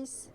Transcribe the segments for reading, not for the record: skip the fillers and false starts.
país.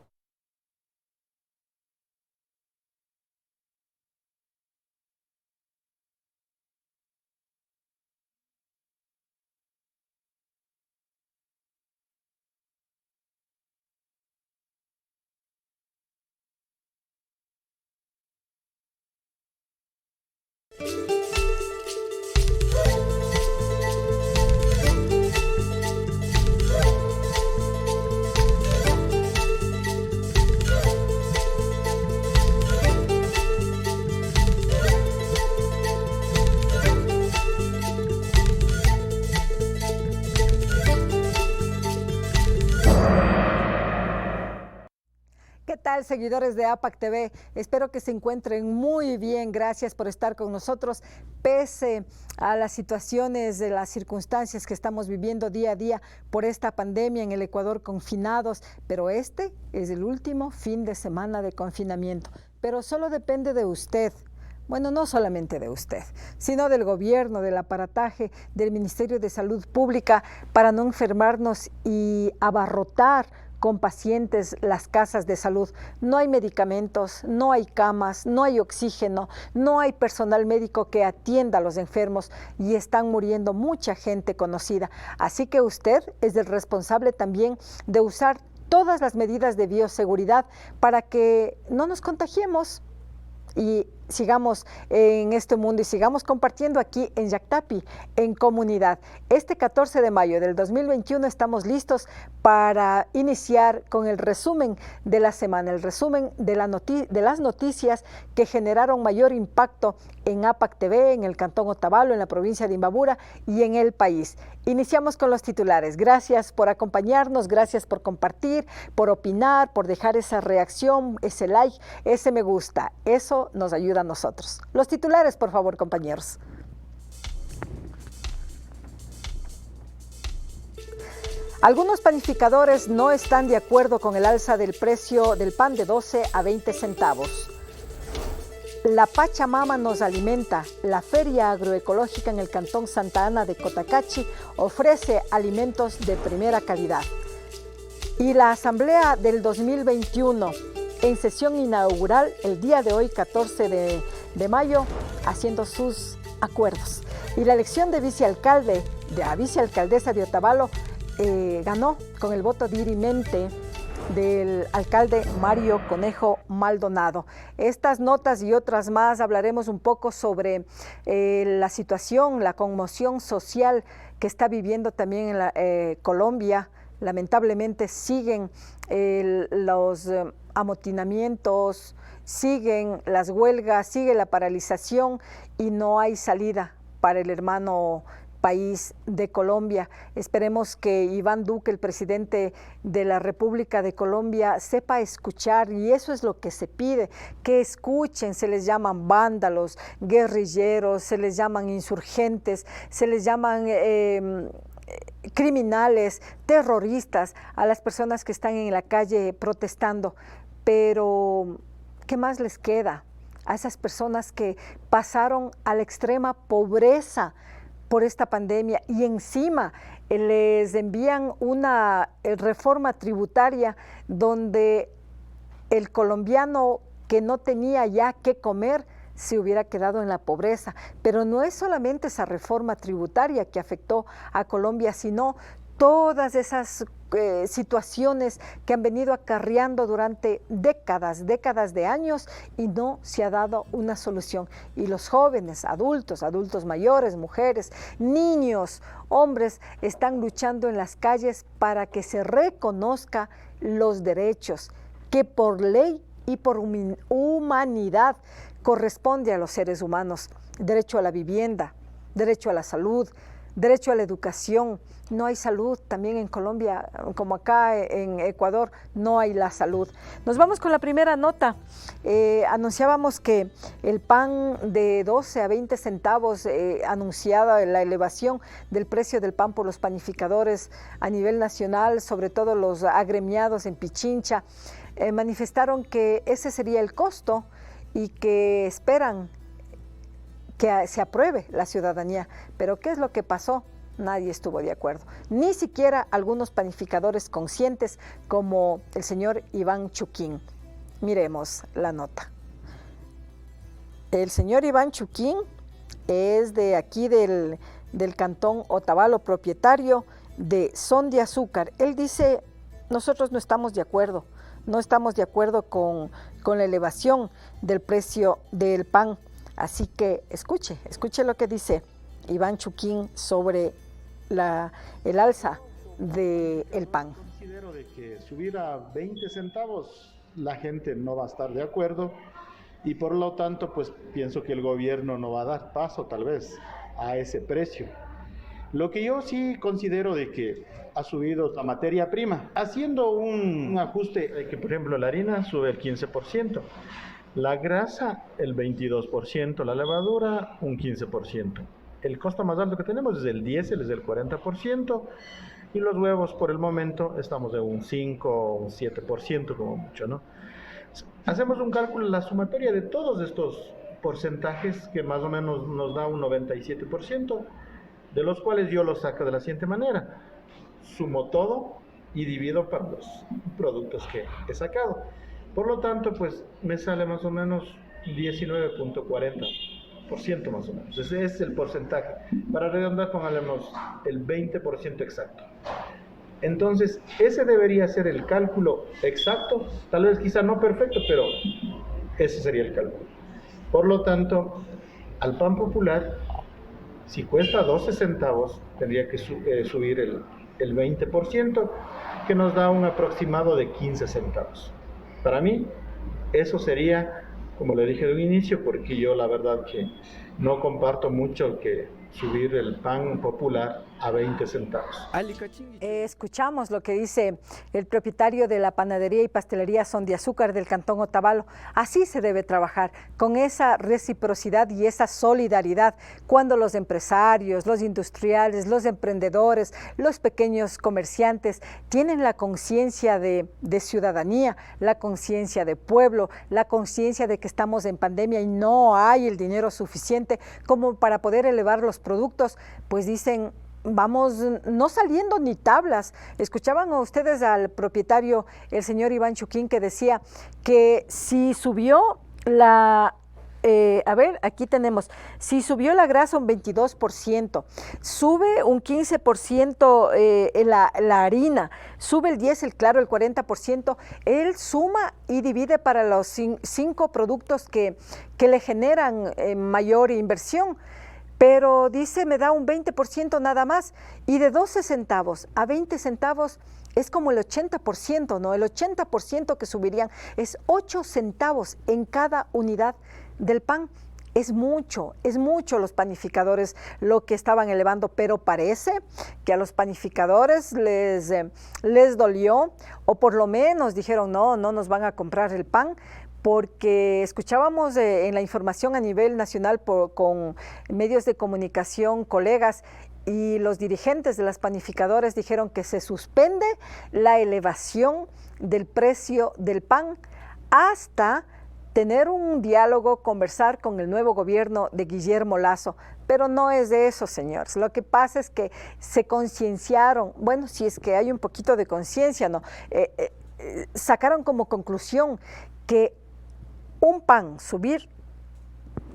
¿Qué tal, seguidores de APAC TV? Espero que se encuentren muy bien. Gracias por estar con nosotros, pese a las situaciones, de las circunstancias que estamos viviendo día a día por esta pandemia en el Ecuador, confinados. Pero este es el último fin de semana de confinamiento. Pero solo depende de usted. Bueno, no solamente de usted, sino del gobierno, del aparataje, del Ministerio de Salud Pública, para no enfermarnos y abarrotar con pacientes las casas de salud. No hay medicamentos, no hay camas, no hay oxígeno, no hay personal médico que atienda a los enfermos y están muriendo mucha gente conocida. Así que usted es el responsable también de usar todas las medidas de bioseguridad para que no nos contagiemos y sigamos en este mundo y sigamos compartiendo aquí en Yactapi, en comunidad. Este 14 de mayo del 2021 estamos listos para iniciar con el resumen de la semana, el resumen de las noticias que generaron mayor impacto en APAC TV, en el Cantón Otavalo, en la provincia de Imbabura y en el país. Iniciamos con los titulares. Gracias por acompañarnos, gracias por compartir, por opinar, por dejar esa reacción, ese like, ese me gusta. Eso nos ayuda a nosotros. Los titulares, por favor, compañeros. Algunos panificadores no están de acuerdo con el alza del precio del pan de 12 a 20 centavos. La Pachamama nos alimenta. La Feria Agroecológica en el Cantón Santa Ana de Cotacachi ofrece alimentos de primera calidad. Y la Asamblea del 2021 en sesión inaugural el día de hoy, 14 de mayo, haciendo sus acuerdos. Y la elección de vicealcalde, de la vicealcaldesa de Otavalo, ganó con el voto dirimente del alcalde Mario Conejo Maldonado. Estas notas y otras más hablaremos un poco sobre la situación, la conmoción social que está viviendo también en Colombia. Lamentablemente siguen los amotinamientos, siguen las huelgas, sigue la paralización y no hay salida para el hermano país de Colombia. Esperemos que Iván Duque, el presidente de la República de Colombia, sepa escuchar, y eso es lo que se pide, que escuchen. Se les llaman vándalos, guerrilleros, se les llaman insurgentes, se les llaman criminales, terroristas a las personas que están en la calle protestando. Pero, ¿qué más les queda a esas personas que pasaron a la extrema pobreza por esta pandemia y encima les envían una reforma tributaria donde el colombiano que no tenía ya qué comer se hubiera quedado en la pobreza? Pero no es solamente esa reforma tributaria que afectó a Colombia, sino todas esas situaciones que han venido acarreando durante décadas de años y no se ha dado una solución. Y los jóvenes, adultos mayores, mujeres, niños, hombres, están luchando en las calles para que se reconozca los derechos que por ley y por humanidad corresponde a los seres humanos. Derecho a la vivienda, derecho a la salud, derecho a la educación. No hay salud también en Colombia, como acá en Ecuador, no hay la salud. Nos vamos con la primera nota. Anunciábamos que el pan de 12 a 20 centavos, anunciada la elevación del precio del pan por los panificadores a nivel nacional, sobre todo los agremiados en Pichincha, manifestaron que ese sería el costo y que esperan que se apruebe la ciudadanía. Pero ¿qué es lo que pasó? Nadie estuvo de acuerdo, ni siquiera algunos panificadores conscientes como el señor Iván Chuquín. Miremos la nota. El señor Iván Chuquín es de aquí del cantón Otavalo, propietario de Son de Azúcar. Él dice, nosotros no estamos de acuerdo, con la elevación del precio del pan. Así que escuche lo que dice Iván Chuquín sobre el alza del pan. Considero de que subir a 20 centavos la gente no va a estar de acuerdo y por lo tanto pues pienso que el gobierno no va a dar paso tal vez a ese precio. Lo que yo sí considero de que ha subido la materia prima, haciendo un ajuste, que por ejemplo la harina sube el 15%, la grasa el 22%, la levadura un 15%. El costo más alto que tenemos es el diésel, es del 40%, y los huevos por el momento estamos de un 5 o un 7% como mucho, ¿no? Hacemos un cálculo, la sumatoria de todos estos porcentajes, que más o menos nos da un 97%, de los cuales yo los saco de la siguiente manera. Sumo todo y divido para los productos que he sacado. Por lo tanto, pues me sale más o menos 19.40% más o menos. Ese es el porcentaje. Para redondar, pongámosle el 20% exacto. Entonces, ese debería ser el cálculo exacto, tal vez quizá no perfecto, pero ese sería el cálculo. Por lo tanto, al pan popular, si cuesta 12 centavos, tendría que subir el 20%, que nos da un aproximado de 15 centavos. Para mí, eso sería, como le dije de un inicio, porque yo la verdad que no comparto mucho que subir el pan popular a 20 centavos. Escuchamos lo que dice el propietario de la panadería y pastelería Son de Azúcar del cantón Otavalo. Así se debe trabajar, con esa reciprocidad y esa solidaridad, cuando los empresarios, los industriales, los emprendedores, los pequeños comerciantes tienen la conciencia de ciudadanía, la conciencia de pueblo, la conciencia de que estamos en pandemia y no hay el dinero suficiente como para poder elevar los productos, pues dicen, vamos no saliendo ni tablas. Escuchaban ustedes al propietario, el señor Iván Chuquín, que decía que si subió aquí tenemos, si subió la grasa un 22%, sube un 15% la harina, sube el diésel, claro, el 40%, él suma y divide para los 5 productos que le generan mayor inversión. Pero dice, me da un 20% nada más, y de 12 centavos a 20 centavos es como el 80%, ¿no? El 80% que subirían es 8 centavos en cada unidad del pan. Es mucho los panificadores lo que estaban elevando, pero parece que a los panificadores les dolió, o por lo menos dijeron, no nos van a comprar el pan, porque escuchábamos en la información a nivel nacional con medios de comunicación, colegas, y los dirigentes de las panificadoras dijeron que se suspende la elevación del precio del pan hasta tener un diálogo, conversar con el nuevo gobierno de Guillermo Lasso. Pero no es de eso, señores. Lo que pasa es que se concienciaron, bueno, si es que hay un poquito de conciencia, ¿no? Sacaron como conclusión que un pan subir,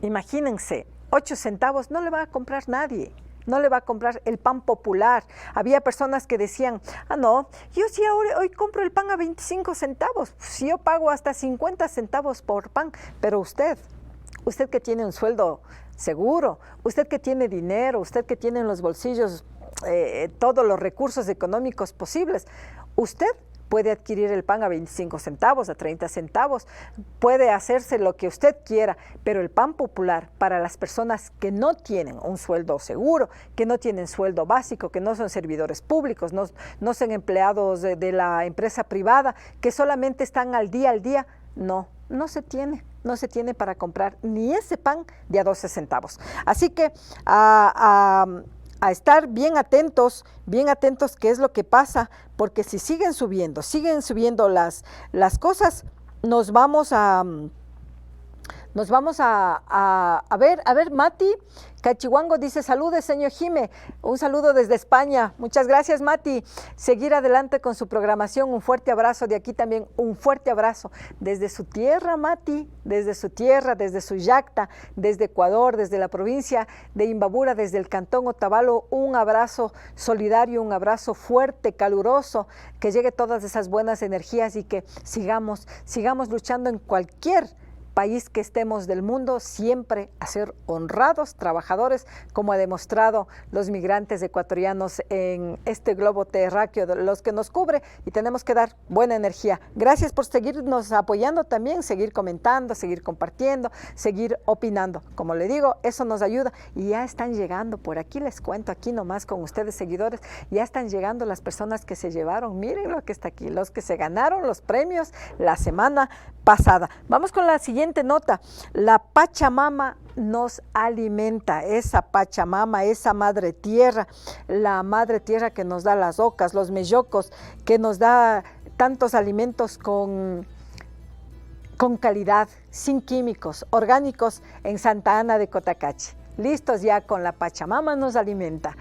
imagínense, 8 centavos, no le va a comprar nadie. No le va a comprar el pan popular. Había personas que decían, no, yo sí hoy compro el pan a 25 centavos, si yo pago hasta 50 centavos por pan, pero usted que tiene un sueldo seguro, usted que tiene dinero, usted que tiene en los bolsillos todos los recursos económicos posibles, usted puede adquirir el pan a 25 centavos, a 30 centavos, puede hacerse lo que usted quiera, pero el pan popular para las personas que no tienen un sueldo seguro, que no tienen sueldo básico, que no son servidores públicos, no son empleados de la empresa privada, que solamente están al día, no se tiene para comprar ni ese pan de a 12 centavos. Así que a estar bien atentos qué es lo que pasa, porque si siguen subiendo las cosas, nos vamos a Nos vamos a ver, Mati Cachihuango dice, saludes, señor Jime, un saludo desde España. Muchas gracias, Mati. Seguir adelante con su programación, un fuerte abrazo de aquí también, un fuerte abrazo desde su tierra, Mati, desde su tierra, desde su yacta, desde Ecuador, desde la provincia de Imbabura, desde el cantón Otavalo, un abrazo solidario, un abrazo fuerte, caluroso, que llegue todas esas buenas energías y que sigamos luchando en cualquier país que estemos del mundo, siempre a ser honrados, trabajadores, como ha demostrado los migrantes ecuatorianos en este globo terráqueo, los que nos cubre, y tenemos que dar buena energía. Gracias por seguirnos apoyando también, seguir comentando, seguir compartiendo, seguir opinando. Como le digo, eso nos ayuda y ya están llegando, por aquí les cuento, aquí nomás con ustedes seguidores, ya están llegando las personas que se llevaron, miren lo que está aquí, los que se ganaron los premios la semana pasada. Vamos con la siguiente nota. La Pachamama nos alimenta, esa Pachamama, esa madre tierra, la madre tierra que nos da las ocas, los mellocos, que nos da tantos alimentos con calidad, sin químicos, orgánicos en Santa Ana de Cotacachi. Listos ya con la Pachamama nos alimenta.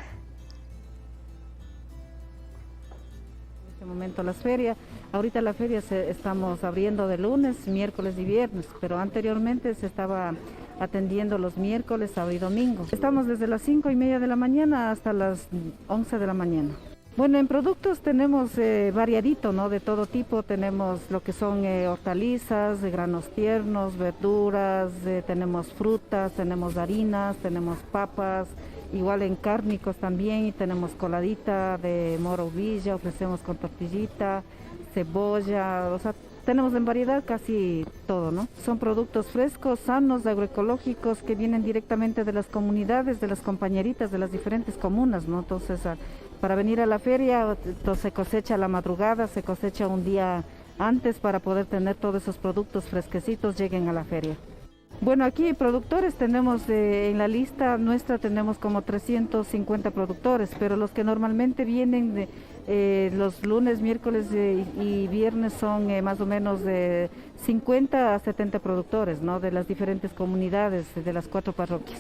En este momento las ferias. Ahorita la feria estamos abriendo de lunes, miércoles y viernes, pero anteriormente se estaba atendiendo los miércoles, sábado y domingo. Estamos desde las 5:30 de la mañana hasta las 11 de la mañana. Bueno, en productos tenemos variadito, ¿no? De todo tipo, tenemos lo que son hortalizas, granos tiernos, verduras, tenemos frutas, tenemos harinas, tenemos papas, igual en cárnicos también, y tenemos coladita de moro villa, ofrecemos con tortillita, cebolla, o sea, tenemos en variedad casi todo, ¿no? Son productos frescos, sanos, agroecológicos, que vienen directamente de las comunidades, de las compañeritas de las diferentes comunas, ¿no? Entonces, para venir a la feria, entonces, se cosecha a la madrugada, se cosecha un día antes para poder tener todos esos productos fresquecitos, lleguen a la feria. Bueno, aquí productores tenemos, en la lista nuestra tenemos como 350 productores, pero los que normalmente vienen los lunes, miércoles y viernes son más o menos de 50 a 70 productores, ¿no? De las diferentes comunidades, de las 4 parroquias.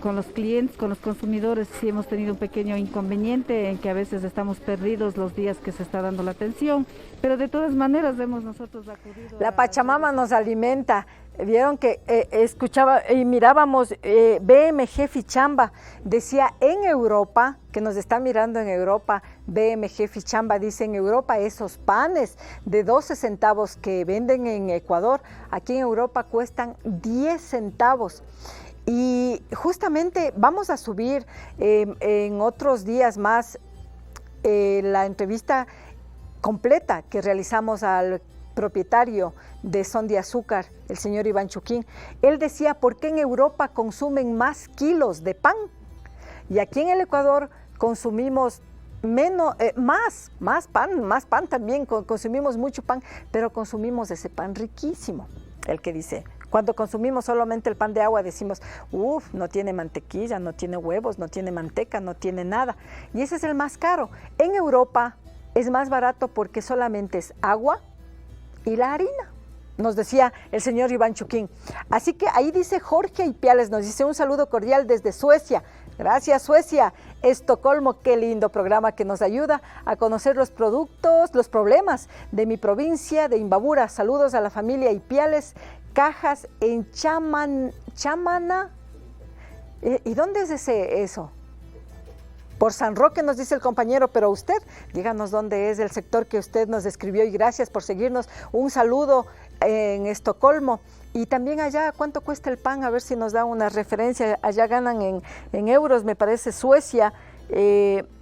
Con los clientes, con los consumidores, sí hemos tenido un pequeño inconveniente en que a veces estamos perdidos los días que se está dando la atención, pero de todas maneras hemos nosotros acudido. La Pachamama nos alimenta. Vieron que escuchaba y mirábamos BMG Fichamba, decía en Europa, que nos está mirando en Europa, BMG Fichamba dice en Europa esos panes de 12 centavos que venden en Ecuador, aquí en Europa cuestan 10 centavos. Y justamente vamos a subir en otros días más la entrevista completa que realizamos al propietario de Son de Azúcar, el señor Iván Chuquín. Él decía, ¿por qué en Europa consumen más kilos de pan? Y aquí en el Ecuador consumimos más pan también, consumimos mucho pan, pero consumimos ese pan riquísimo, el que dice. Cuando consumimos solamente el pan de agua decimos, no tiene mantequilla, no tiene huevos, no tiene manteca, no tiene nada. Y ese es el más caro. En Europa es más barato porque solamente es agua y la harina, nos decía el señor Iván Chuquín. Así que ahí dice Jorge Ipiales, nos dice un saludo cordial desde Suecia. Gracias, Suecia. Estocolmo, qué lindo programa que nos ayuda a conocer los productos, los problemas de mi provincia de Imbabura. Saludos a la familia Ipiales, Cajas en Chamana. ¿Y dónde es eso? Por San Roque nos dice el compañero, pero usted, díganos dónde es el sector que usted nos describió y gracias por seguirnos. Un saludo en Estocolmo. Y también allá, ¿cuánto cuesta el pan? A ver si nos da una referencia. Allá ganan en euros, me parece, Suecia.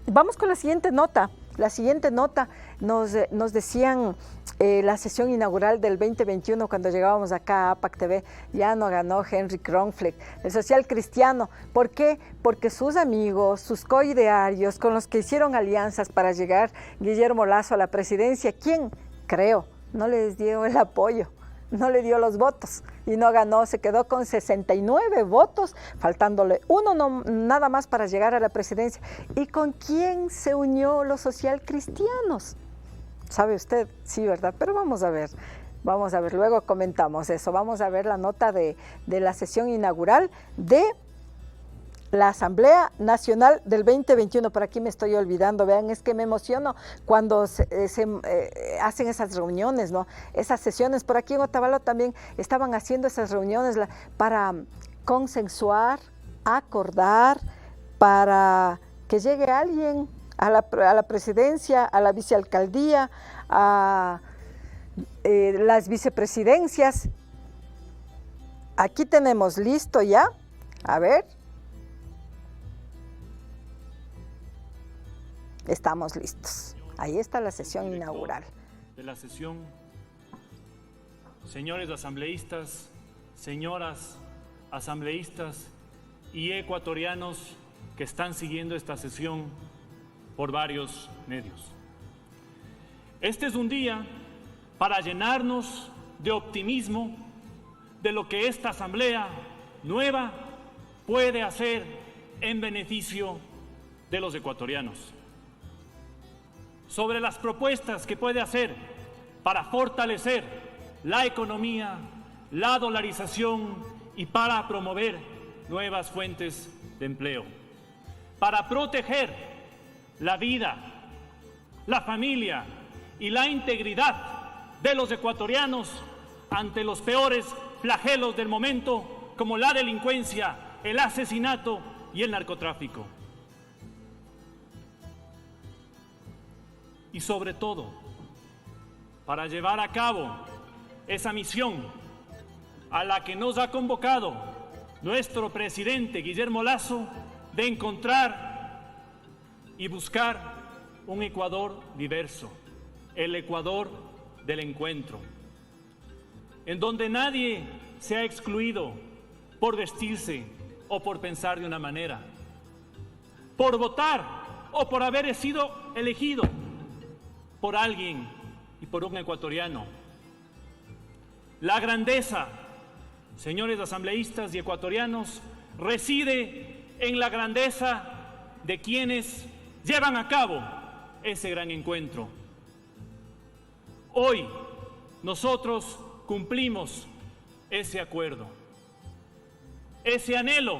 Vamos con la siguiente nota. La siguiente nota nos decían la sesión inaugural del 2021 cuando llegábamos acá a APAC TV, ya no ganó Henry Kronfleck, el social cristiano. ¿Por qué? Porque sus amigos, sus coidearios, con los que hicieron alianzas para llegar Guillermo Lasso a la presidencia, ¿quién? Creo, no les dio el apoyo, no le dio los votos y no ganó, se quedó con 69 votos, faltándole uno nada más para llegar a la presidencia. ¿Y con quién se unió los social cristianos? ¿Sabe usted? Sí, ¿verdad? Pero vamos a ver. Vamos a ver, luego comentamos eso. Vamos a ver la nota de la sesión inaugural de la Asamblea Nacional del 2021. Por aquí me estoy olvidando, vean, es que me emociono cuando se hacen esas reuniones, ¿no? Esas sesiones. Por aquí en Otavalo también estaban haciendo esas reuniones para consensuar, acordar, para que llegue alguien a la presidencia, a la vicealcaldía, a las vicepresidencias. Aquí tenemos listo ya, a ver. Estamos listos. Ahí está la sesión inaugural. De la sesión, señores asambleístas, señoras asambleístas y ecuatorianos que están siguiendo esta sesión por varios medios. Este es un día para llenarnos de optimismo de lo que esta asamblea nueva puede hacer en beneficio de los ecuatorianos. Sobre las propuestas que puede hacer para fortalecer la economía, la dolarización y para promover nuevas fuentes de empleo, para proteger la vida, la familia y la integridad de los ecuatorianos ante los peores flagelos del momento, como la delincuencia, el asesinato y el narcotráfico. Y sobre todo, para llevar a cabo esa misión a la que nos ha convocado nuestro presidente Guillermo Lasso, de encontrar y buscar un Ecuador diverso, el Ecuador del encuentro, en donde nadie sea excluido por vestirse o por pensar de una manera, por votar o por haber sido elegido por alguien y por un ecuatoriano. La grandeza, señores asambleístas y ecuatorianos, reside en la grandeza de quienes llevan a cabo ese gran encuentro. Hoy nosotros cumplimos ese acuerdo, ese anhelo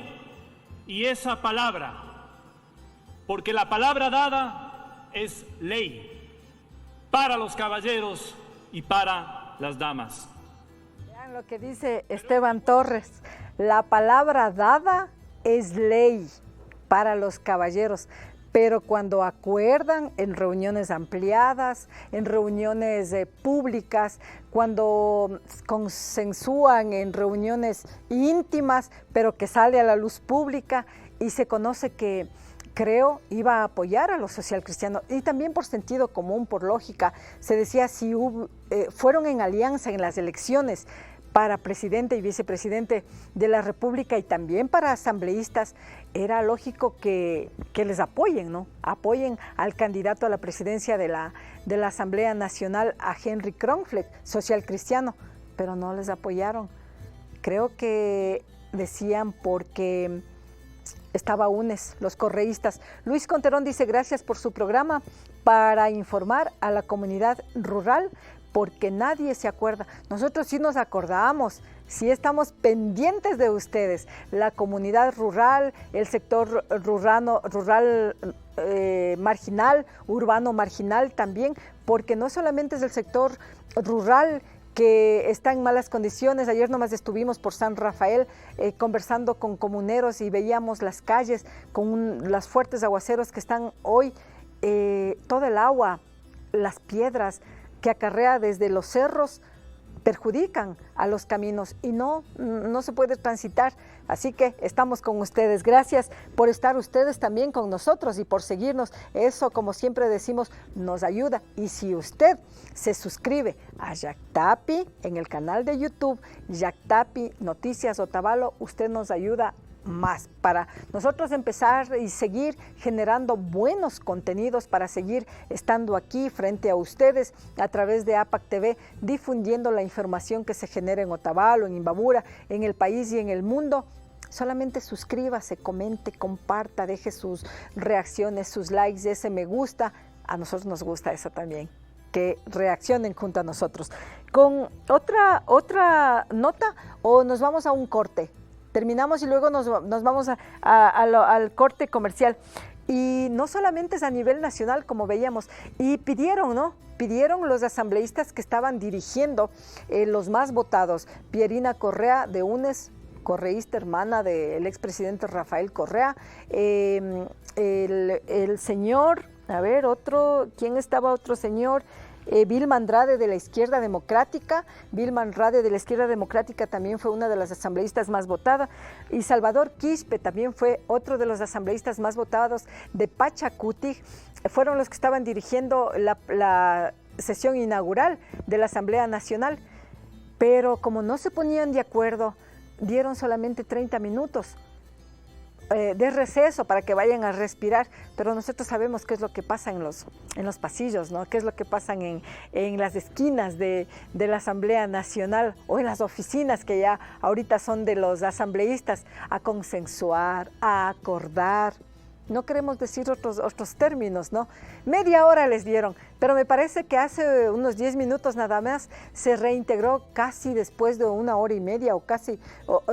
y esa palabra, porque la palabra dada es ley para los caballeros y para las damas. Vean lo que dice Esteban Torres, la palabra dada es ley para los caballeros, pero cuando acuerdan en reuniones ampliadas, en reuniones públicas, cuando consensúan en reuniones íntimas, pero que sale a la luz pública y se conoce que creo iba a apoyar a los socialcristianos, y también por sentido común, por lógica, se decía si fueron en alianza en las elecciones para presidente y vicepresidente de la República y también para asambleístas, era lógico que les apoyen, ¿no? Apoyen al candidato a la presidencia de la Asamblea Nacional, a Henry Kronfeld, socialcristiano, pero no les apoyaron. Creo que decían porque estaba UNES, los correístas. Luis Conterón dice, gracias por su programa para informar a la comunidad rural, porque nadie se acuerda. Nosotros sí nos acordamos, sí estamos pendientes de ustedes, la comunidad rural, el sector rural marginal, urbano marginal también, porque no solamente es el sector rural que está en malas condiciones. Ayer nomás estuvimos por San Rafael conversando con comuneros y veíamos las calles con las fuertes aguaceros que están hoy, todo el agua, las piedras que acarrea desde los cerros perjudican a los caminos y no se puede transitar. Así que estamos con ustedes. Gracias por estar ustedes también con nosotros y por seguirnos. Eso, como siempre decimos, nos ayuda. Y si usted se suscribe a Yactapi en el canal de YouTube, Yactapi Noticias Otavalo, usted nos ayuda más para nosotros empezar y seguir generando buenos contenidos, para seguir estando aquí frente a ustedes a través de APAC TV, difundiendo la información que se genera en Otavalo, en Imbabura, en el país y en el mundo. Solamente suscríbase, comente, comparta, deje sus reacciones, sus likes, ese me gusta. A nosotros nos gusta eso también. que reaccionen junto a nosotros. Con otra nota o nos vamos a un corte. Terminamos y luego nos vamos al corte comercial. Y no solamente es a nivel nacional, como veíamos, y pidieron, ¿no? Pidieron los asambleístas que estaban dirigiendo los más votados. Pierina Correa de UNES, correísta hermana del expresidente Rafael Correa, el señor, a ver, ¿quién estaba otro señor? Vilma Andrade de la Izquierda Democrática. Vilma Andrade de la Izquierda Democrática también fue una de las asambleístas más votadas. Y Salvador Quispe también fue otro de los asambleístas más votados de Pachacuti. Fueron los que estaban dirigiendo la sesión inaugural de la Asamblea Nacional. Pero como no se ponían de acuerdo, dieron solamente 30 minutos de receso para que vayan a respirar, pero nosotros sabemos qué es lo que pasa en los pasillos, ¿no? Qué es lo que pasa en las esquinas de la Asamblea Nacional o en las oficinas que ya ahorita son de los asambleístas, a consensuar, a acordar. No queremos decir otros términos, ¿no? Media hora les dieron, pero me parece que hace unos 10 minutos nada más se reintegró casi después de 1 hora y media o casi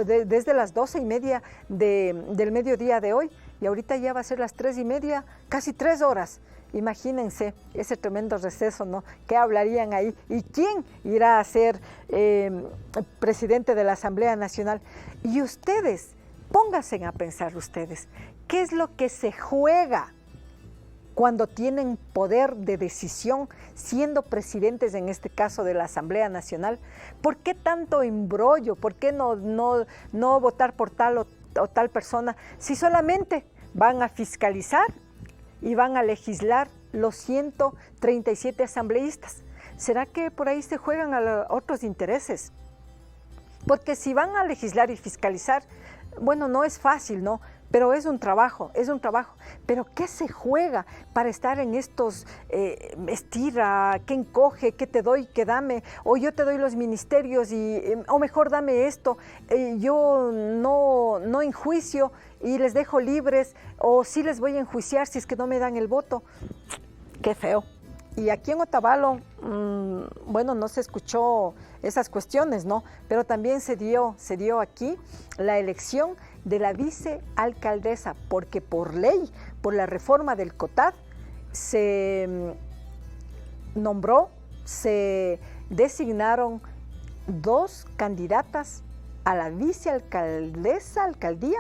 desde las 12:30 del mediodía de hoy, y ahorita ya va a ser las 3:30, casi 3 horas. Imagínense ese tremendo receso, ¿no? ¿Qué hablarían ahí? ¿Y quién irá a ser presidente de la Asamblea Nacional? Y ustedes, pónganse a pensar ustedes, ¿qué es lo que se juega cuando tienen poder de decisión, siendo presidentes, en este caso de la Asamblea Nacional? ¿Por qué tanto embrollo? ¿Por qué no votar por tal o tal persona si solamente van a fiscalizar y van a legislar los 137 asambleístas? ¿Será que por ahí se juegan a otros intereses? Porque si van a legislar y fiscalizar, bueno, no es fácil, ¿no? Pero es un trabajo. Pero ¿qué se juega para estar en estos estira, qué encoge, qué te doy, qué dame? O yo te doy los ministerios o mejor dame esto, yo no enjuicio y les dejo libres, o sí les voy a enjuiciar si es que no me dan el voto. Qué feo. Y aquí en Otavalo, bueno, no se escuchó esas cuestiones, ¿no? Pero también se dio aquí la elección de la vicealcaldesa, porque por ley, por la reforma del COTAD, se designaron 2 candidatas a la alcaldía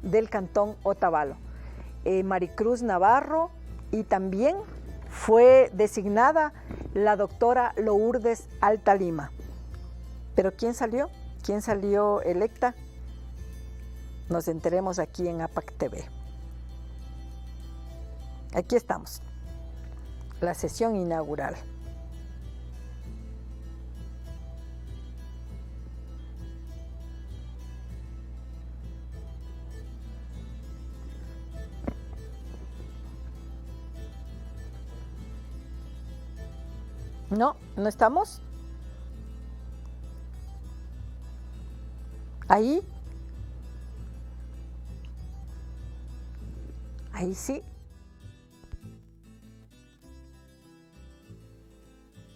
del Cantón Otavalo. Maricruz Navarro, y también fue designada la doctora Lourdes Altalima. ¿Pero quién salió? ¿Quién salió electa? Nos enteremos aquí en APAC TV. Aquí estamos, la sesión inaugural. No estamos. Ahí sí.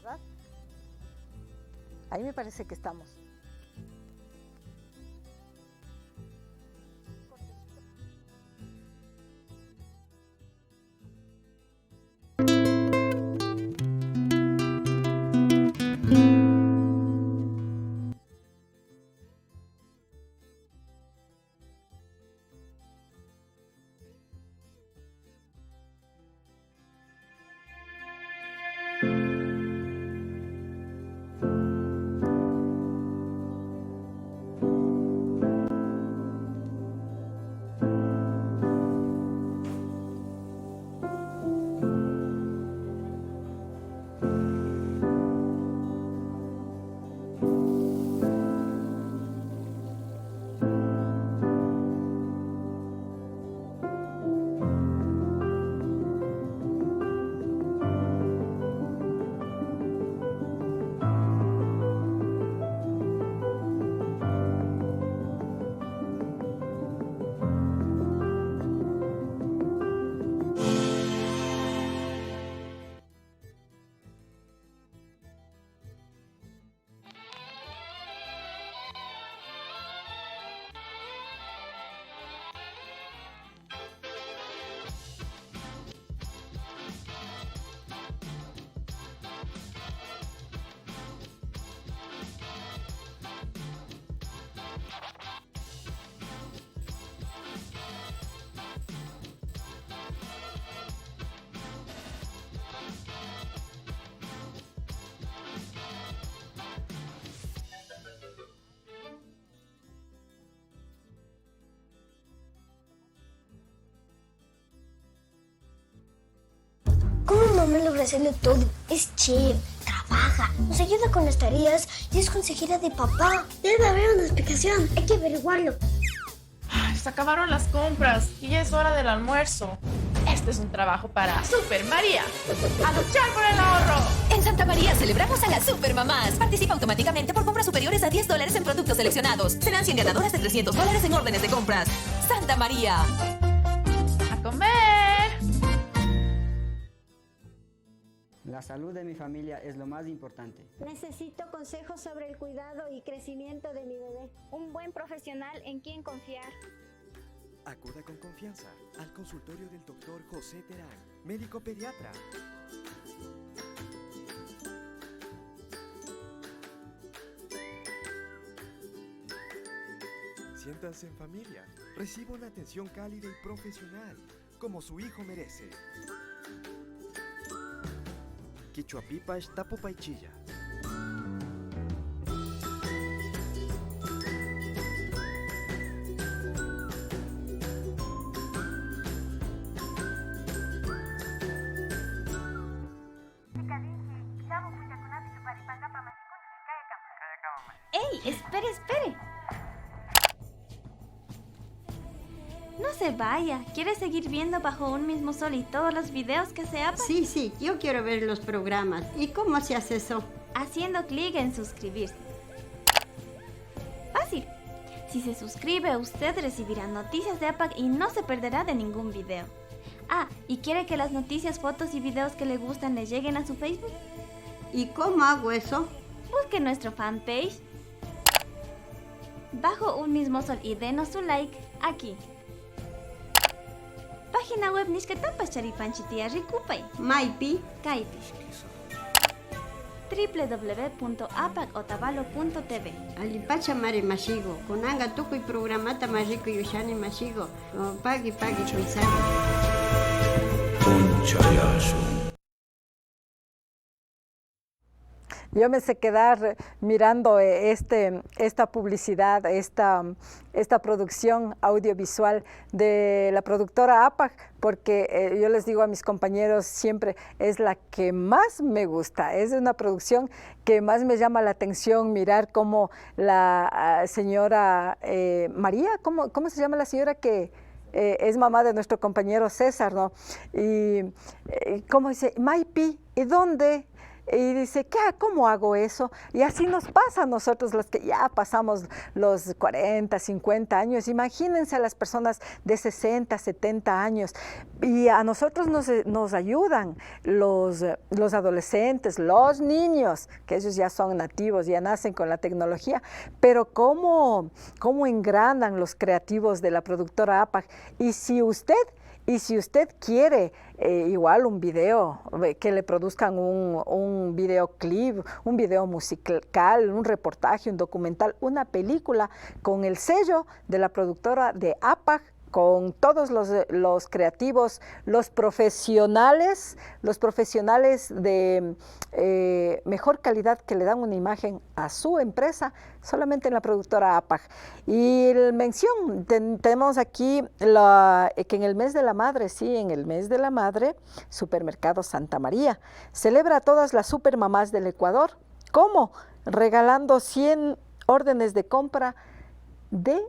¿Verdad? Ahí me parece que estamos. mamá logra hacerlo todo. Es chef, trabaja, nos ayuda con las tareas y es consejera de papá. Debe haber una explicación, hay que averiguarlo. Se acabaron las compras y ya es hora del almuerzo. Este es un trabajo para Super María. ¡A luchar por el ahorro! En Santa María celebramos a las Supermamás. Participa automáticamente por compras superiores a $10 en productos seleccionados. Serán 100 ganadoras de $300 en órdenes de compras. Santa María. ¡A comer! La salud de mi familia es lo más importante. Necesito consejos sobre el cuidado y crecimiento de mi bebé. Un buen profesional en quien confiar. Acuda con confianza al consultorio del Dr. José Terán, médico pediatra. Siéntanse en familia. Reciba una atención cálida y profesional, como su hijo merece. Quichuapipash Tapopaichilla. ¡Ey! ¡Espere! No se vaya. ¿Quiere seguir viendo Bajo un mismo sol y todos los videos que se APAC? Sí, yo quiero ver los programas. ¿Y cómo se hace eso? Haciendo clic en suscribirse. Fácil. Si se suscribe, usted recibirá noticias de APAC y no se perderá de ningún video. Ah, ¿y quiere que las noticias, fotos y videos que le gustan le lleguen a su Facebook? ¿Y cómo hago eso? Busque nuestro fanpage Bajo un mismo sol y denos su like aquí. Página web Nishkatapas Charipanchitia Rikupay Maipi Kaipi www.apacotavalo.tv Alipacha mare mashigo. Kunanga tukuy programata mariko yushani mashigo. Pagi chuisago. Yo me sé quedar mirando esta publicidad, esta producción audiovisual de la productora APAC, porque yo les digo a mis compañeros siempre, es la que más me gusta, es una producción que más me llama la atención mirar cómo la señora María, ¿cómo se llama la señora que es mamá de nuestro compañero César, ¿no? Y cómo dice, Maipi, ¿y dónde? Y dice, ¿cómo hago eso? Y así nos pasa a nosotros los que ya pasamos los 40, 50 años. Imagínense a las personas de 60, 70 años. Y a nosotros nos ayudan los adolescentes, los niños, que ellos ya son nativos, ya nacen con la tecnología. Pero ¿cómo engranan los creativos de la productora APAC? Y si usted quiere igual un video, que le produzcan un videoclip, un video musical, un reportaje, un documental, una película con el sello de la productora de APAC, con todos los creativos, los profesionales de mejor calidad que le dan una imagen a su empresa, solamente en la productora APAC. Y mención, tenemos aquí que en el mes de la madre, Supermercado Santa María celebra a todas las supermamás del Ecuador. ¿Cómo? Regalando 100 órdenes de compra de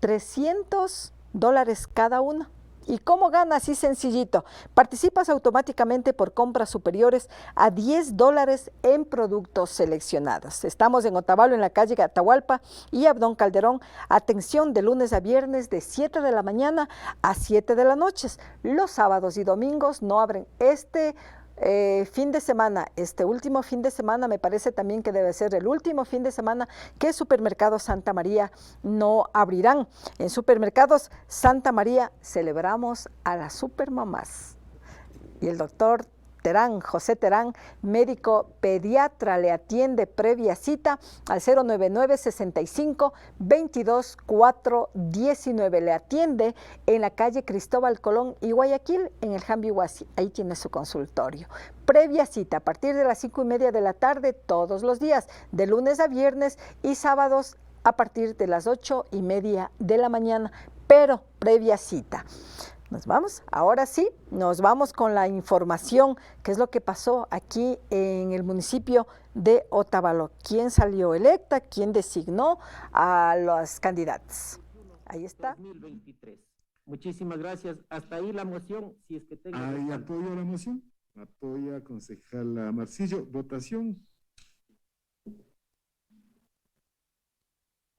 $300 cada una. ¿Y cómo gana? Así sencillito. Participas automáticamente por compras superiores a $10 en productos seleccionados. Estamos en Otavalo, en la calle Atahualpa y Abdón Calderón. Atención, de lunes a viernes de 7 de la mañana a 7 de la noche. Los sábados y domingos no abren. Este último fin de semana me parece también que debe ser el último fin de semana que Supermercados Santa María no abrirán. En Supermercados Santa María celebramos a las supermamás. Y el doctor Terán, José Terán, médico pediatra, le atiende previa cita al 099-65-22-419. Le atiende en la calle Cristóbal Colón y Guayaquil, en el Jambi Huasi. Ahí tiene su consultorio. Previa cita a partir de las 5:30 de la tarde todos los días, de lunes a viernes y sábados a partir de las 8:30 de la mañana, pero previa cita. Nos vamos, ahora sí, nos vamos con la información, qué es lo que pasó aquí en el municipio de Otavalo. ¿Quién salió electa? ¿Quién designó a los candidatos? Ahí está. 2023. Muchísimas gracias. Hasta ahí la moción, si es que tengo. ¿Hay apoyo a la moción? Apoya concejala Marcillo. Votación.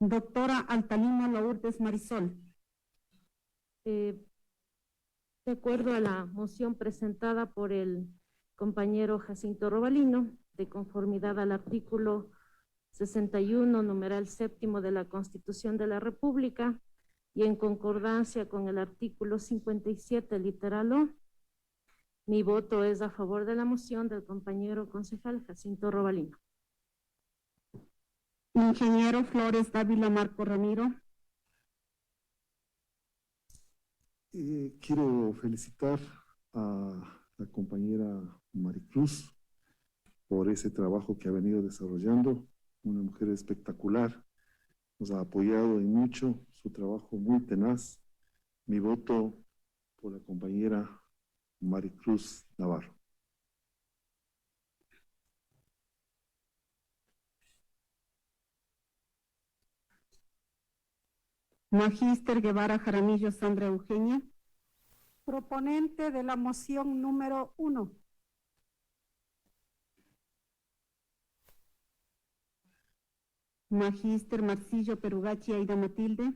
Doctora Altalima Lourdes Marisol. De acuerdo a la moción presentada por el compañero Jacinto Robalino, de conformidad al artículo 61, numeral 7 de la Constitución de la República, y en concordancia con el artículo 57, literal O, mi voto es a favor de la moción del compañero concejal Jacinto Robalino. Ingeniero Flores Dávila Marco Ramiro. Quiero felicitar a la compañera Maricruz por ese trabajo que ha venido desarrollando, una mujer espectacular, nos ha apoyado en mucho, su trabajo muy tenaz. Mi voto por la compañera Maricruz Navarro. Magíster Guevara Jaramillo Sandra Eugenia. Proponente de la moción número 1. Magíster Marcillo Perugachi Aida Matilde.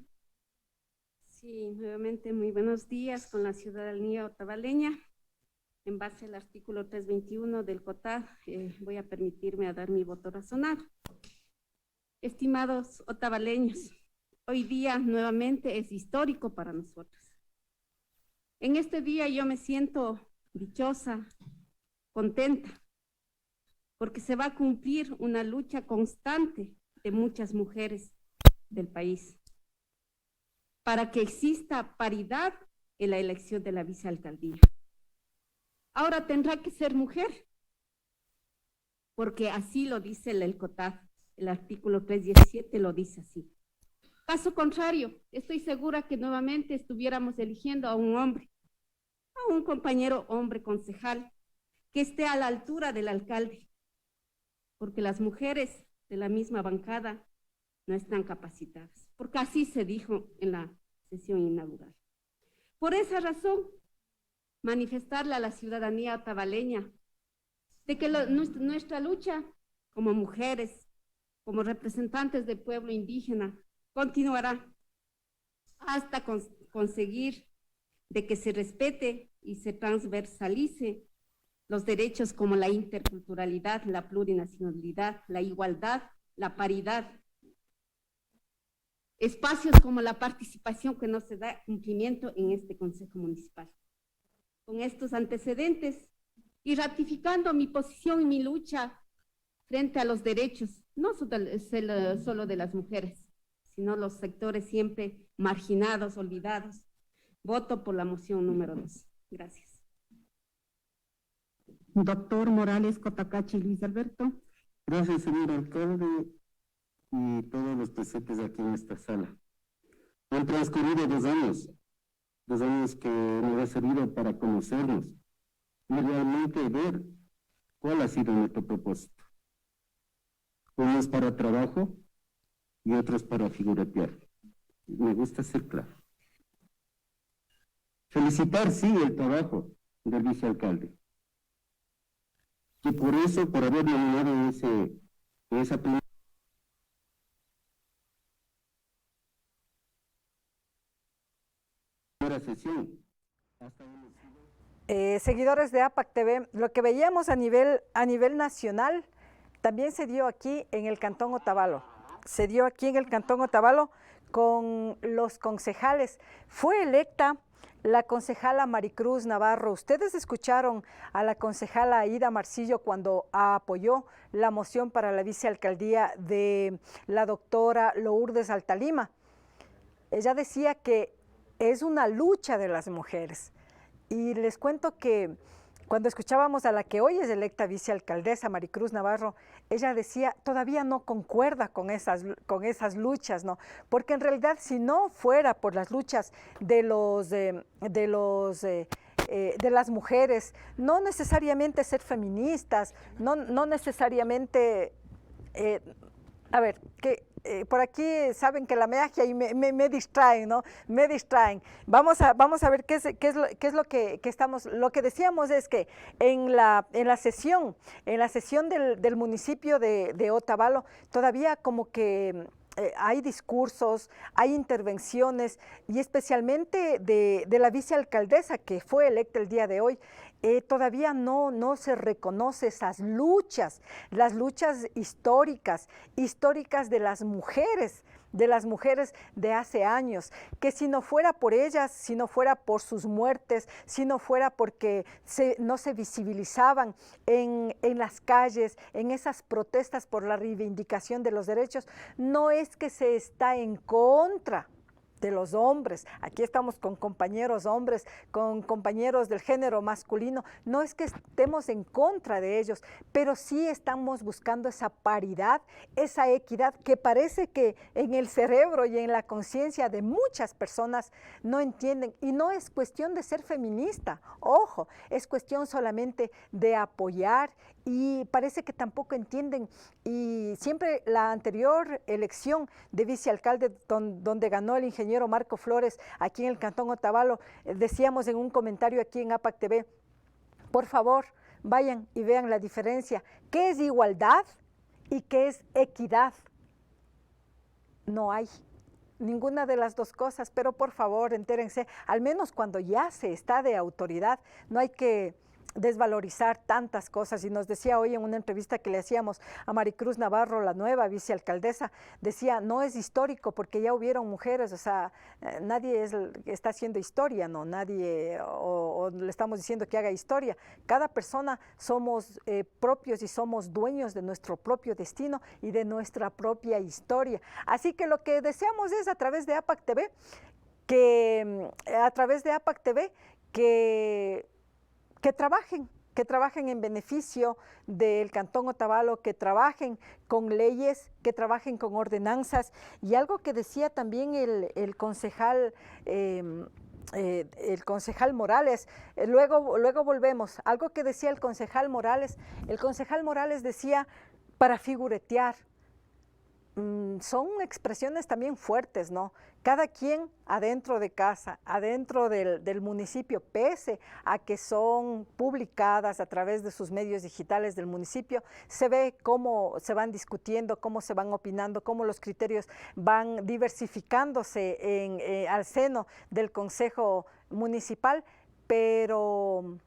Sí, nuevamente muy buenos días con la ciudadanía otavaleña. En base al artículo 321 del COTAD, voy a permitirme a dar mi voto razonado. Estimados otavaleños, hoy día nuevamente es histórico para nosotros. En este día yo me siento dichosa, contenta, porque se va a cumplir una lucha constante de muchas mujeres del país para que exista paridad en la elección de la vicealcaldía. Ahora tendrá que ser mujer, porque así lo dice el COTAD, el artículo 317 lo dice así. Caso contrario, estoy segura que nuevamente estuviéramos eligiendo a un hombre, a un compañero hombre concejal, que esté a la altura del alcalde, porque las mujeres de la misma bancada no están capacitadas, porque así se dijo en la sesión inaugural. Por esa razón, manifestarle a la ciudadanía otavaleña de que nuestra lucha como mujeres, como representantes del pueblo indígena, continuará hasta conseguir de que se respete y se transversalice los derechos como la interculturalidad, la plurinacionalidad, la igualdad, la paridad, espacios como la participación que no se da cumplimiento en este Consejo Municipal. Con estos antecedentes y ratificando mi posición y mi lucha frente a los derechos, no solo de las mujeres, sino los sectores siempre marginados, olvidados, voto por la moción número 2. Gracias. Doctor Morales Cotacachi Luis Alberto. Gracias, señor alcalde, y todos los presentes aquí en esta sala. Han transcurrido 2 años que me ha servido para conocernos y realmente ver cuál ha sido nuestro propósito. Unos para trabajo y otros para figuretear. Me gusta ser claro. Felicitar, sí, el trabajo del vicealcalde. Y por eso, por haber nominado en esa primera sesión. Seguidores de APAC TV, lo que veíamos a nivel nacional también se dio aquí en el Cantón Otavalo. Se dio aquí en el Cantón Otavalo con los concejales. Fue electa la concejala Maricruz Navarro. Ustedes escucharon a la concejala Aida Marcillo cuando apoyó la moción para la vicealcaldía de la doctora Lourdes Altalima. Ella decía que es una lucha de las mujeres. Y les cuento que Cuando escuchábamos a la que hoy es electa vicealcaldesa, Maricruz Navarro, ella decía, todavía no concuerda con esas luchas, ¿no? Porque en realidad, si no fuera por las luchas de las mujeres, no necesariamente ser feministas, no necesariamente, a ver, por aquí saben que la magia y me distraen, ¿no? Me distraen. Vamos a ver qué es lo que estamos, lo que decíamos es que en la sesión del municipio de Otavalo, todavía como que hay discursos, hay intervenciones, y especialmente de la vicealcaldesa que fue electa el día de hoy, todavía no se reconoce esas luchas, las luchas históricas de las mujeres de hace años, que si no fuera por ellas, si no fuera por sus muertes, si no fuera porque no se visibilizaban en las calles, en esas protestas por la reivindicación de los derechos, no es que se está en contra de los hombres, aquí estamos con compañeros hombres, con compañeros del género masculino, no es que estemos en contra de ellos, pero sí estamos buscando esa paridad, esa equidad que parece que en el cerebro y en la conciencia de muchas personas no entienden, y no es cuestión de ser feminista, ojo, es cuestión solamente de apoyar, y parece que tampoco entienden, y siempre la anterior elección de vicealcalde donde ganó el ingeniero Marco Flores aquí en el Cantón Otavalo, decíamos en un comentario aquí en APAC TV, por favor, vayan y vean la diferencia, ¿qué es igualdad y qué es equidad? No hay ninguna de las dos cosas, pero por favor, entérense, al menos cuando ya se está de autoridad, no hay que desvalorizar tantas cosas. Y nos decía hoy en una entrevista que le hacíamos a Maricruz Navarro, la nueva vicealcaldesa, decía, no es histórico porque ya hubieron mujeres, o sea, nadie está haciendo historia, no, nadie, o le estamos diciendo que haga historia. Cada persona somos propios y somos dueños de nuestro propio destino y de nuestra propia historia. Así que lo que deseamos es a través de APAC TV, que trabajen en beneficio del Cantón Otavalo, que trabajen con leyes, que trabajen con ordenanzas. Y algo que decía también el concejal Morales, luego volvemos, algo que decía el concejal Morales decía para figuretear. Son expresiones también fuertes, ¿no? Cada quien adentro de casa, adentro del municipio, pese a que son publicadas a través de sus medios digitales del municipio, se ve cómo se van discutiendo, cómo se van opinando, cómo los criterios van diversificándose al seno del Consejo Municipal, pero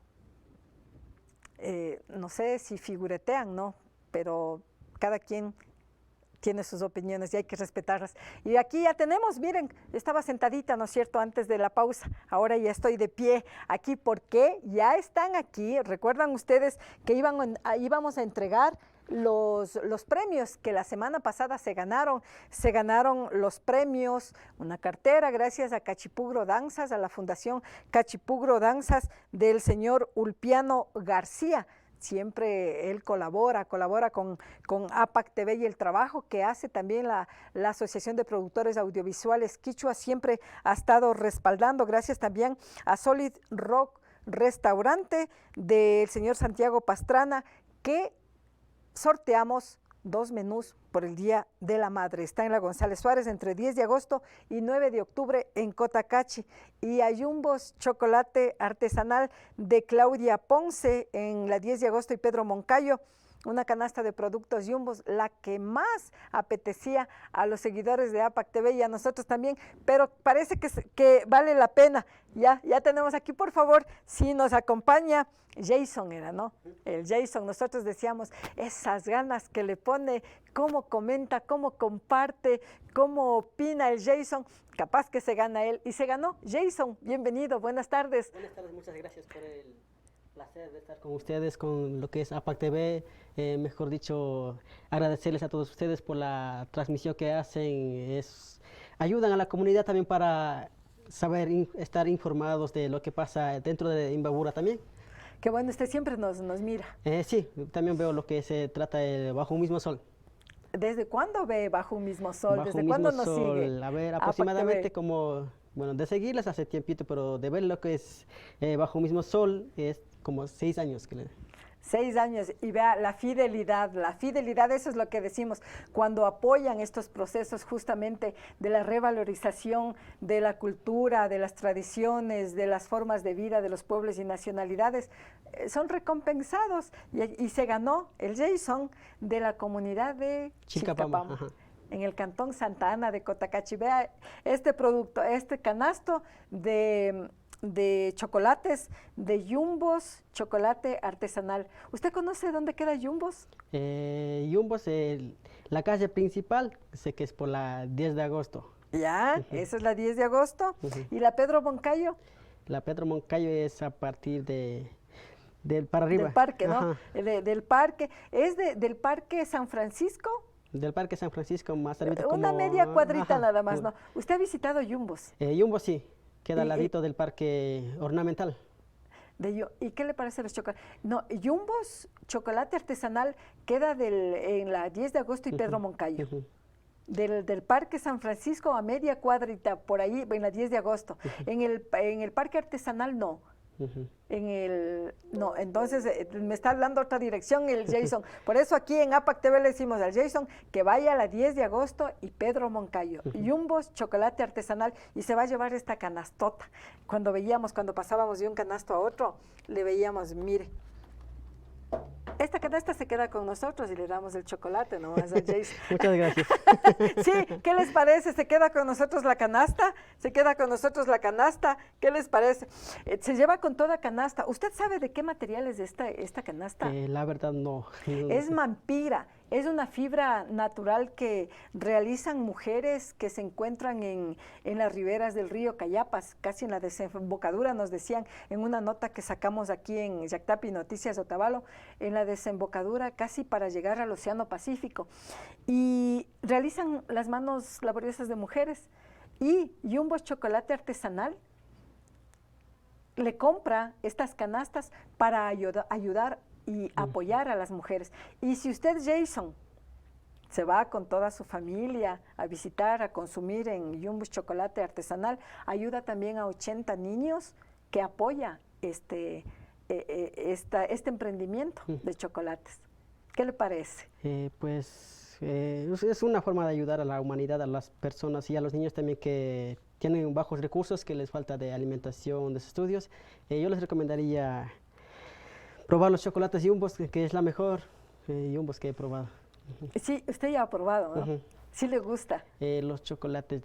no sé si figuretean, ¿no? Pero cada quien tiene sus opiniones y hay que respetarlas. Y aquí ya tenemos, miren, estaba sentadita, ¿no es cierto?, antes de la pausa, ahora ya estoy de pie aquí porque ya están aquí. Recuerdan ustedes que íbamos a entregar los premios que la semana pasada se ganaron los premios, una cartera gracias a Cachipugro Danzas, a la Fundación Cachipugro Danzas del señor Ulpiano García. Siempre él colabora con APAC TV, y el trabajo que hace también la Asociación de Productores Audiovisuales Quichua siempre ha estado respaldando, gracias también a Solid Rock Restaurante del señor Santiago Pastrana, que sorteamos 2 menús por el Día de la Madre. Está en la González Suárez entre 10 de agosto y 9 de octubre en Cotacachi. Y a Yumbos Chocolate Artesanal de Claudia Ponce en la 10 de agosto y Pedro Moncayo. Una canasta de productos Yumbos, la que más apetecía a los seguidores de APAC TV y a nosotros también, pero parece que vale la pena. Ya tenemos aquí, por favor, si nos acompaña Jason, era, ¿no? El Jason, nosotros decíamos, esas ganas que le pone, cómo comenta, cómo comparte, cómo opina el Jason, capaz que se gana él, y se ganó. Jason, bienvenido, buenas tardes. Buenas tardes, muchas gracias por el placer de estar con ustedes, con lo que es APAC TV, mejor dicho, agradecerles a todos ustedes por la transmisión que hacen, ayudan a la comunidad también para saber, estar informados de lo que pasa dentro de Imbabura también. Qué bueno, usted siempre nos mira. Sí, también veo lo que se trata de Bajo un mismo sol. ¿Desde cuándo ve Bajo un mismo sol? Bajo ¿Desde un cuándo mismo nos sol, sigue? a ver, APAC aproximadamente TV. como, bueno, de seguirlas hace tiempito, pero de ver lo que es Bajo un mismo sol es como 6 años que le... 6 años, y vea la fidelidad, eso es lo que decimos, cuando apoyan estos procesos justamente de la revalorización de la cultura, de las tradiciones, de las formas de vida de los pueblos y nacionalidades, son recompensados, y se ganó el Jason de la comunidad de Chilcapamba, en el cantón Santa Ana de Cotacachi. Vea este producto, este canasto de chocolates, de Yumbos, chocolate artesanal. ¿Usted conoce dónde queda Yumbos? Yumbos, la calle principal, sé que es por la 10 de agosto. Ya, esa es la 10 de agosto. ¿Y la Pedro Moncayo? La Pedro Moncayo es a partir del para arriba. Del parque, ¿no? Del parque. ¿Es del Parque San Francisco? Del Parque San Francisco, más arriba. Una media cuadrita nada más, ¿no? ¿Usted ha visitado Yumbos? Yumbos sí. Queda al ladito del parque ornamental. ¿Y qué le parece los chocolates? No, Yumbos, chocolate artesanal, queda en la 10 de agosto y Pedro Moncayo. Del Parque San Francisco a media cuadrita, por ahí, en la 10 de agosto. En el parque artesanal no. No, entonces me está hablando otra dirección el Jason. Por eso aquí en APAC TV le decimos al Jason que vaya a la 10 de agosto y Pedro Moncayo. Yumbos, chocolate artesanal, y se va a llevar esta canastota. Cuando pasábamos de un canasto a otro, le veíamos, mire, esta canasta se queda con nosotros y le damos el chocolate nomás al Jason. Muchas gracias. Sí, ¿qué les parece? ¿Se queda con nosotros la canasta? ¿Se queda con nosotros la canasta? ¿Qué les parece? Se lleva con toda canasta. ¿Usted sabe de qué material es esta canasta? La verdad no. Es mampira. Es una fibra natural que realizan mujeres que se encuentran en las riberas del río Cayapas, casi en la desembocadura, nos decían en una nota que sacamos aquí en Yactapi Noticias Otavalo, en la desembocadura casi para llegar al Océano Pacífico. Y realizan las manos laboriosas de mujeres. Y Yumbos Chocolate Artesanal le compra estas canastas para ayudar y apoyar a las mujeres. Y si usted, Jason, se va con toda su familia a visitar, a consumir en Yumbos Chocolate Artesanal, ayuda también a 80 niños que apoya este emprendimiento de chocolates. ¿Qué le parece? Es una forma de ayudar a la humanidad, a las personas y a los niños también que tienen bajos recursos, que les falta de alimentación, de estudios. Yo les recomendaría probar los chocolates Yumbos, que es la mejor Yumbos que he probado. Sí, usted ya ha probado, ¿no? Sí le gusta. Los chocolates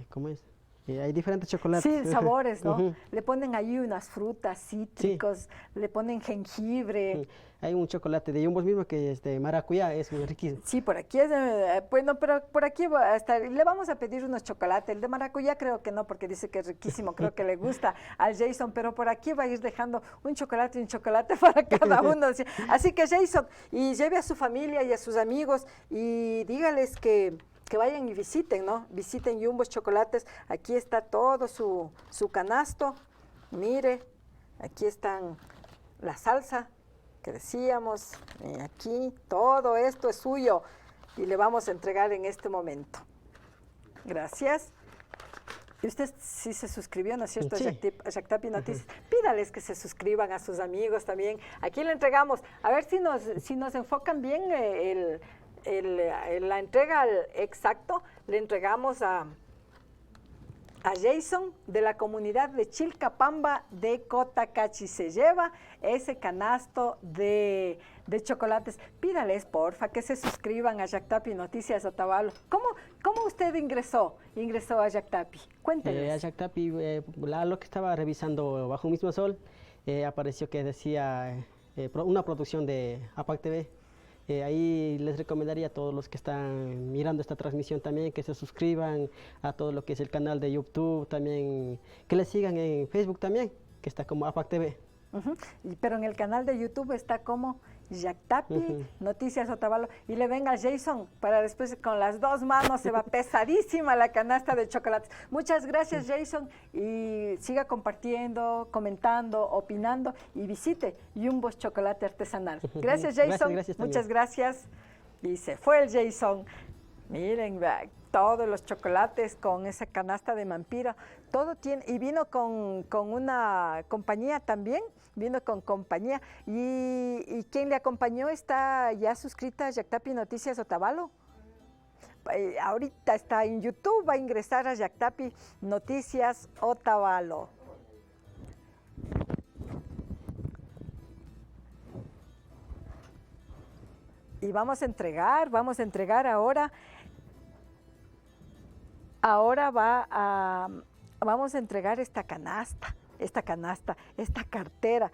¿cómo es? Hay diferentes chocolates. Sí, sabores, ¿no? Le ponen ahí unas frutas, cítricos, le ponen jengibre. Hay un chocolate de Yumbos mismo que es de maracuyá, es muy riquísimo. Sí, por aquí es bueno, pero por aquí le vamos a pedir unos chocolates. El de maracuyá creo que no, porque dice que es riquísimo, creo que le gusta al Jason, pero por aquí va a ir dejando un chocolate para cada uno. Así que Jason, y lleve a su familia y a sus amigos y dígales que vayan y visiten, ¿no? Visiten Yumbos Chocolates. Aquí está todo su canasto. Mire, aquí están la salsa que decíamos. Aquí, todo esto es suyo y le vamos a entregar en este momento. Gracias. Y usted sí se suscribió, ¿no es cierto? Sí. A Yactapi Noticias. Pídales que se suscriban a sus amigos también. Aquí le entregamos. A ver si nos enfocan bien la entrega exacto. Le entregamos a Jason de la comunidad de Chilcapamba de Cotacachi. Se lleva ese canasto de chocolates. Pídales, porfa, que se suscriban a Yactapi Noticias Otavalo. ¿Cómo usted ingresó a Yactapi? Cuéntenos. A Yactapi, lo que estaba revisando Bajo un mismo sol, apareció que decía una producción de APAC TV. Ahí les recomendaría a todos los que están mirando esta transmisión también que se suscriban a todo lo que es el canal de YouTube, también que les sigan en Facebook también, que está como APAC TV. Pero en el canal de YouTube está como Yactapi, Noticias Otavalo, y le venga al Jason para después con las dos manos, se va pesadísima la canasta de chocolates. Muchas gracias, Jason, y siga compartiendo, comentando, opinando, y visite Jumbo's Chocolate Artesanal. Gracias, Jason, gracias muchas gracias. Y se fue el Jason. Miren, todos los chocolates con esa canasta de Mampiro, todo tiene, y vino con una compañía también, vino con compañía, y quien le acompañó está ya suscrita a Yactapi Noticias Otavalo. Ahorita está en YouTube, va a ingresar a Yactapi Noticias Otavalo. Y vamos a entregar ahora. Ahora vamos a entregar esta cartera.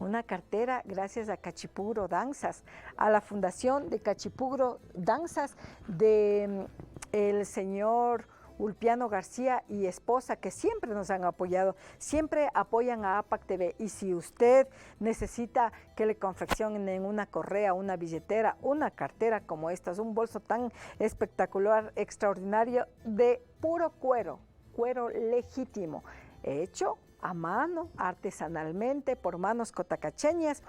Una cartera gracias a Cachipuro Danzas, a la Fundación de Cachipuro Danzas de el señor Ulpiano García y esposa, que siempre nos han apoyado, siempre apoyan a APAC TV. Y si usted necesita que le confeccionen una correa, una billetera, una cartera como esta, un bolso tan espectacular, extraordinario, de puro cuero, cuero legítimo, hecho a mano, artesanalmente, por manos cotacacheñas,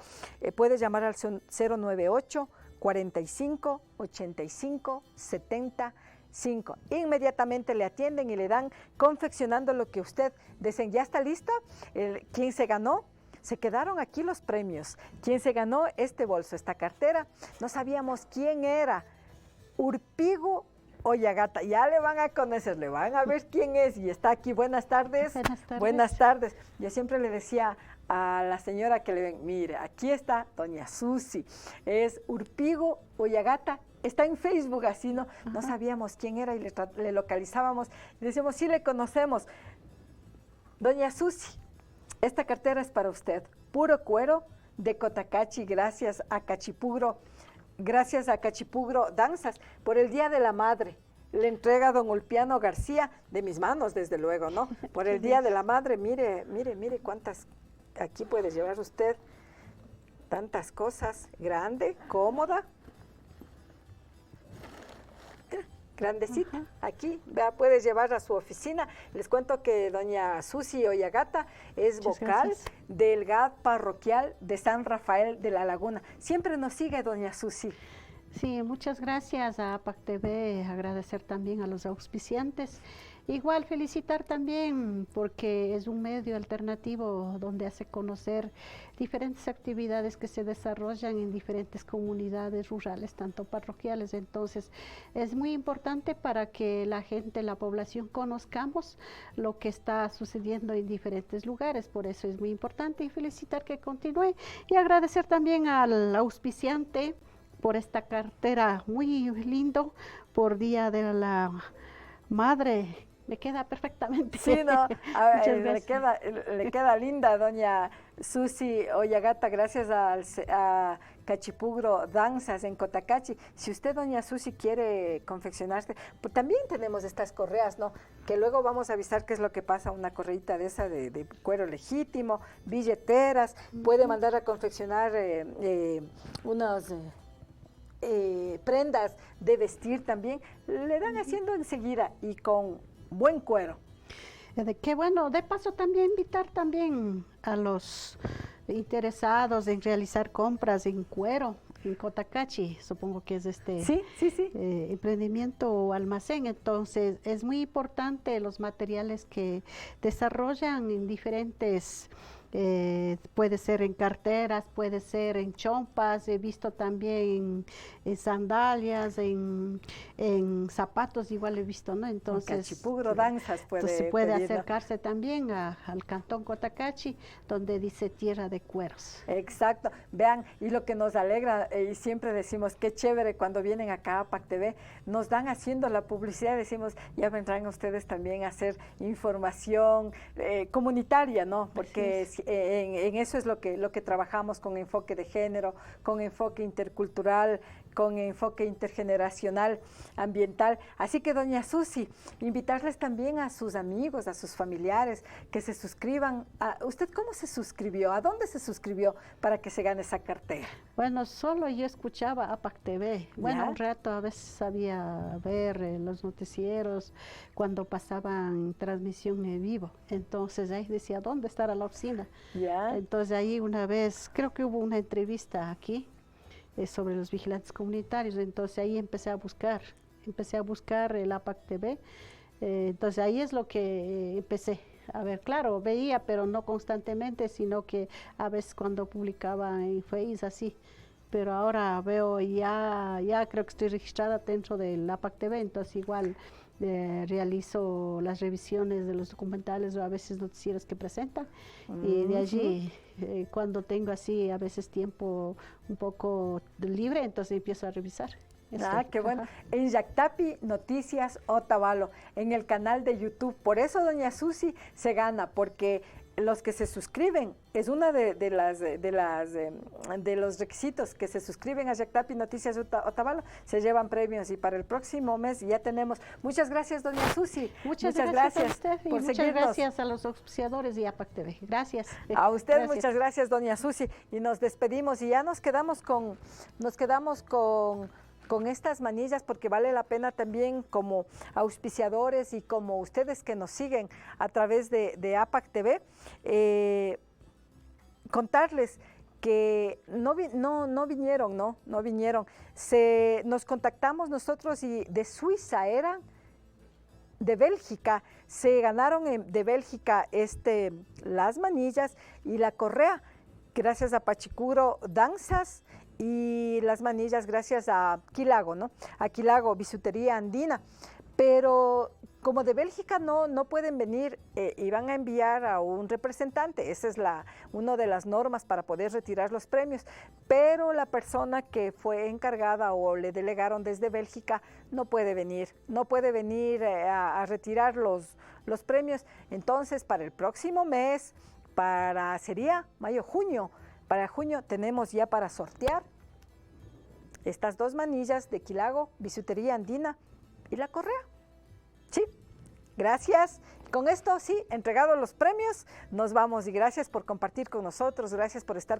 puedes llamar al 098 45 85 70 5. Inmediatamente le atienden y le dan confeccionando lo que usted desee. ¿Ya está lista? ¿Quién se ganó? Se quedaron aquí los premios. ¿Quién se ganó este bolso, esta cartera? No sabíamos quién era. Urpigo Oyagata. Ya le van a conocer, le van a ver quién es. Y está aquí. Buenas tardes. Buenas tardes. Buenas tardes. Yo siempre le decía a la señora que le ven, mire, aquí está doña Susi. Es Urpigo Oyagata. Está en Facebook, así no sabíamos quién era y le localizábamos. Le decíamos, sí le conocemos. Doña Susi, esta cartera es para usted. Puro cuero de Cotacachi, gracias a Cachipuro Danzas, por el Día de la Madre. Le entrega don Ulpiano García, de mis manos, desde luego, ¿no? Por el Día de la Madre, mire cuántas, aquí puede llevar usted tantas cosas. Grande, cómoda. Grandecita, aquí, vea, puedes llevar a su oficina. Les cuento que doña Susi Oyagata es vocal del GAD parroquial de San Rafael de la Laguna. Siempre nos sigue doña Susi. Sí, muchas gracias a APAC TV, agradecer también a los auspiciantes. Igual felicitar también porque es un medio alternativo donde hace conocer diferentes actividades que se desarrollan en diferentes comunidades rurales, tanto parroquiales. Entonces es muy importante para que la gente, la población, conozcamos lo que está sucediendo en diferentes lugares. Por eso es muy importante y felicitar que continúe y agradecer también al auspiciante por esta cartera muy lindo por Día de la Madre. Me queda perfectamente. Sí, no, le queda linda, doña Susi Oyagata, gracias a Cachipuro Danzas en Cotacachi. Si usted, doña Susi, quiere confeccionarse, pues también tenemos estas correas, ¿no? Que luego vamos a avisar qué es lo que pasa, una correíta de esa de cuero legítimo, billeteras, puede mandar a confeccionar unas prendas de vestir también, le dan haciendo enseguida y con buen cuero. Qué bueno, de paso también invitar también a los interesados en realizar compras en cuero en Cotacachi, supongo que es emprendimiento o almacén. Entonces es muy importante los materiales que desarrollan en diferentes puede ser en carteras, puede ser en chompas, he visto también en sandalias, en zapatos, igual he visto, ¿no? Entonces, Cachipuro Danzas puede acercarse también al Cantón Cotacachi, donde dice Tierra de Cueros. Exacto, vean, y lo que nos alegra, y siempre decimos, qué chévere cuando vienen acá a APAC TV, nos dan haciendo la publicidad, decimos, ya vendrán ustedes también a hacer información comunitaria, ¿no? Porque en eso es lo que trabajamos con enfoque de género, con enfoque intercultural, con enfoque intergeneracional ambiental. Así que, doña Susi, invitarles también a sus amigos, a sus familiares, que se suscriban. ¿Usted cómo se suscribió? ¿A dónde se suscribió para que se gane esa cartera? Bueno, solo yo escuchaba APAC TV. Bueno, ¿Ya? un rato a veces sabía ver los noticieros cuando pasaban transmisión en vivo. Entonces ahí decía, ¿dónde estará la oficina? ¿Ya? Entonces ahí una vez, creo que hubo una entrevista aquí sobre los vigilantes comunitarios. Entonces ahí empecé a buscar el APAC TV. Entonces ahí es lo que empecé. A ver, claro, veía, pero no constantemente, sino que a veces cuando publicaba en Face, así. Pero ahora veo, ya creo que estoy registrada dentro del APAC TV, entonces igual realizo las revisiones de los documentales o a veces noticieros que presentan. Y de allí, cuando tengo así a veces tiempo un poco libre, entonces empiezo a revisar. Qué bueno. En Yactapi Noticias Otavalo, en el canal de YouTube. Por eso doña Susi se gana, porque los que se suscriben, es una de los requisitos, que se suscriben a Yactapi Noticias Otavalo, se llevan premios, y para el próximo mes ya tenemos. Muchas gracias, doña Susi. Muchas gracias a usted y por muchas seguirnos. Gracias a los auspiciadores de APAC TV. Gracias. A usted, Gracias. muchas gracias, doña Susi. Y nos despedimos, y ya nos quedamos con estas manillas, porque vale la pena también, como auspiciadores y como ustedes que nos siguen a través de APAC TV, contarles que no vinieron. Nos contactamos nosotros, y de Suiza eran, de Bélgica, se ganaron de Bélgica las manillas y la correa, gracias a Pachicuro Danzas, y las manillas gracias a Quilago, ¿no? A Quilago, Bisutería Andina. Pero como de Bélgica no pueden venir, y van a enviar a un representante. Esa es una de las normas para poder retirar los premios. Pero la persona que fue encargada o le delegaron desde Bélgica no puede venir a retirar los premios. Entonces, para el próximo mes, sería mayo-junio, para junio tenemos ya para sortear estas dos manillas de Quilago, Bisutería Andina y la correa. Sí, gracias. Con esto, sí, entregados los premios, nos vamos, y gracias por compartir con nosotros, gracias por estar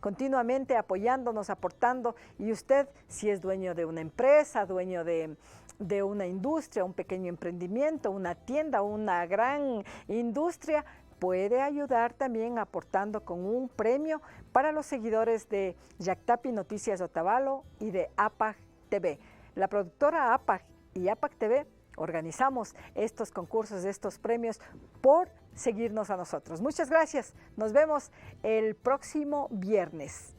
continuamente apoyándonos, aportando. Y usted, si es dueño de una empresa, dueño de una industria, un pequeño emprendimiento, una tienda, una gran industria, puede ayudar también aportando con un premio para los seguidores de Yactapi Noticias Otavalo y de APAC TV. La productora APAC y APAC TV organizamos estos concursos, estos premios, por seguirnos a nosotros. Muchas gracias. Nos vemos el próximo viernes.